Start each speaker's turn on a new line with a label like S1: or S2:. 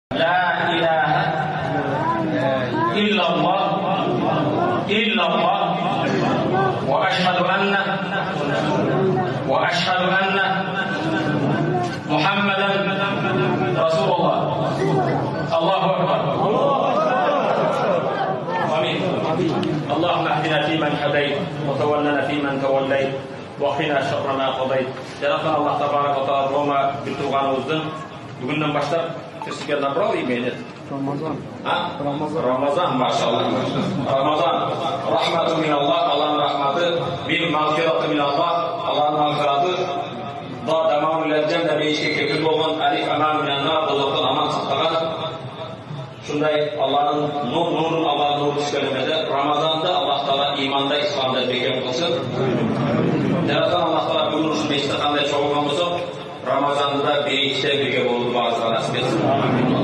S1: لا إله إلا الله وأشهد أن محمدا رسول الله. الله أكبر. آمين. اللهم اهدنا فيمن هديت وتولنا فيمن توليت وقنا شر ما قضيت. Жаратқан Аллах табарaka ва таала Рома битурганыбыздын бүгүндөн баштап кесипке набрал имени Рамазан, машаллах. Рамазан. Рахмату мин Аллах, Аллахның рахматы, бил мағфираты мин Аллах, Аллахның мағфираты. Да дамау ил джанна бейишке кепил болгон, алиф аман минан нар, дозоктон аман сактаган. Шундай Аллахның нурун, Аллахның нуру түшкөнүмөдө Рамазанда Аллах таала иманда, исламда бекем кылсын. Жаратқан Аллах таала бүгүн ушул мечитте кандай чогулган болсок, Рамазанда бейиште бирге болууну баарыбызга насип этсин.